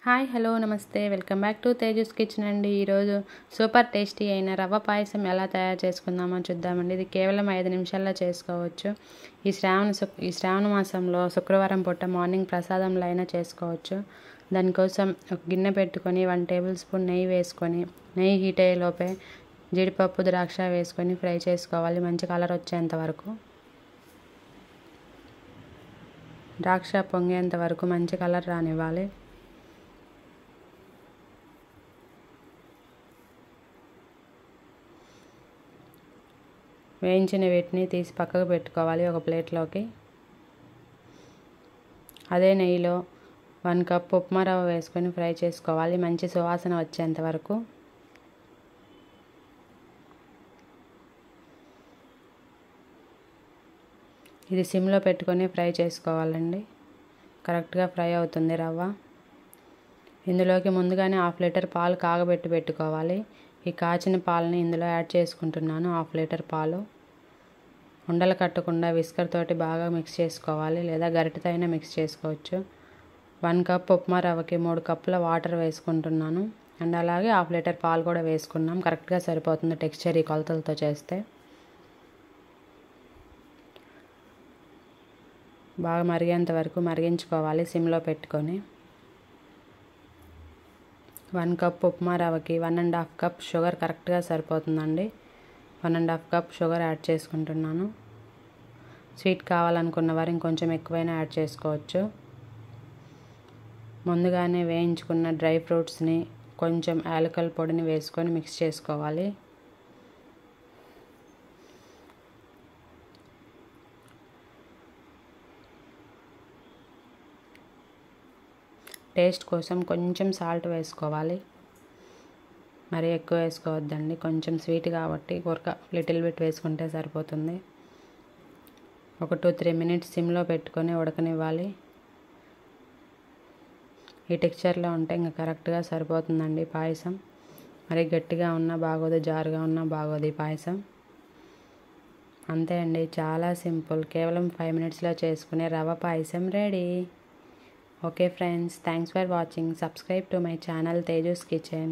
Hi hello నమస్తే welcome back to Tejas kitchen అండి. ఈరోజు సూపర్ టేస్టీ అయిన రవ్వ పాయసం ఎలా తయారు చేసుకుందామో చూద్దామండి. ఇది కేవలం 5 నిమిషాల్లో చేసుకోవచ్చు. ఈ శ్రావణ మాసంలో శుక్రవారం పూట మార్నింగ్ ప్రసాదంలో అయినా చేసుకోవచ్చు. దానికోసం ఒక గిన్నె పెట్టుకొని 1 టేబుల్ స్పూన్ నెయ్యి వేసుకొని, నెయ్యి హీట్ అయ్యేలోపే జీడిపప్పు ద్రాక్ష వేసుకొని ఫ్రై చేసుకోవాలి మంచి కలర్ వచ్చేంత వరకు. ద్రాక్ష పొంగేంత వరకు మంచి కలర్ రానివ్వాలి. వేయించిన వీటిని తీసి పక్కకు పెట్టుకోవాలి ఒక ప్లేట్లోకి. అదే నెయ్యిలో 1 కప్ ఉప్మా రవ్వ వేసుకొని ఫ్రై చేసుకోవాలి మంచి సువాసన వచ్చేంత వరకు. ఇది సిమ్లో పెట్టుకొని ఫ్రై చేసుకోవాలండి. కరెక్ట్గా ఫ్రై అవుతుంది రవ్వ. ఇందులోకి ముందుగానే 1/2 లీటర్ పాలు కాగబెట్టి పెట్టుకోవాలి. ఈ కాచిన పాలని ఇందులో యాడ్ చేసుకుంటున్నాను. 1/2 లీటర్ పాలు. ఉండలు కట్టకుండా విస్కర్ తోటి బాగా మిక్స్ చేసుకోవాలి, లేదా గరిటెతో అయినా మిక్స్ చేసుకోవచ్చు. 1 కప్ ఉప్మా రవ్వకి 3 కప్పుల వాటర్ వేసుకుంటున్నాను. అండ్ అలాగే 1/2 లీటర్ పాలు కూడా వేసుకున్నాం. కరెక్ట్గా సరిపోతుంది టెక్స్చర్ ఈ కొలతలతో చేస్తే. బాగా మరిగేంత వరకు మరిగించుకోవాలి సిమ్లో పెట్టుకొని. 1 కప్ ఉప్మా రవ్వకి 1.5 కప్ షుగర్ కరెక్ట్గా సరిపోతుందండి. 1.5 కప్ షుగర్ యాడ్ చేసుకుంటున్నాను. స్వీట్ కావాలనుకున్న వారు ఇంకొంచెం ఎక్కువైనా యాడ్ చేసుకోవచ్చు. ముందుగానే వేయించుకున్న డ్రై ఫ్రూట్స్ని, కొంచెం యాలకుల పొడిని వేసుకొని మిక్స్ చేసుకోవాలి. టేస్ట్ కోసం కొంచెం సాల్ట్ వేసుకోవాలి, మరీ ఎక్కువ వేసుకోవద్దండి. కొంచెం స్వీట్ కాబట్టి ఒక లిటిల్ బిట్ వేసుకుంటే సరిపోతుంది. ఒక 2-3 మినిట్స్ సిమ్లో పెట్టుకొని ఉడకనివ్వాలి. ఈ టెక్స్చర్లో ఉంటే ఇంకా కరెక్ట్గా సరిపోతుందండి పాయసం. మరి గట్టిగా ఉన్నా బాగోదు, జారుగా ఉన్నా బాగోదు ఈ పాయసం. అంతే అండి, చాలా సింపుల్. కేవలం 5 మినిట్స్లో చేసుకునే రవ్వ పాయసం ready. Okay friends, thanks for watching. Subscribe to my channel Teju's Kitchen.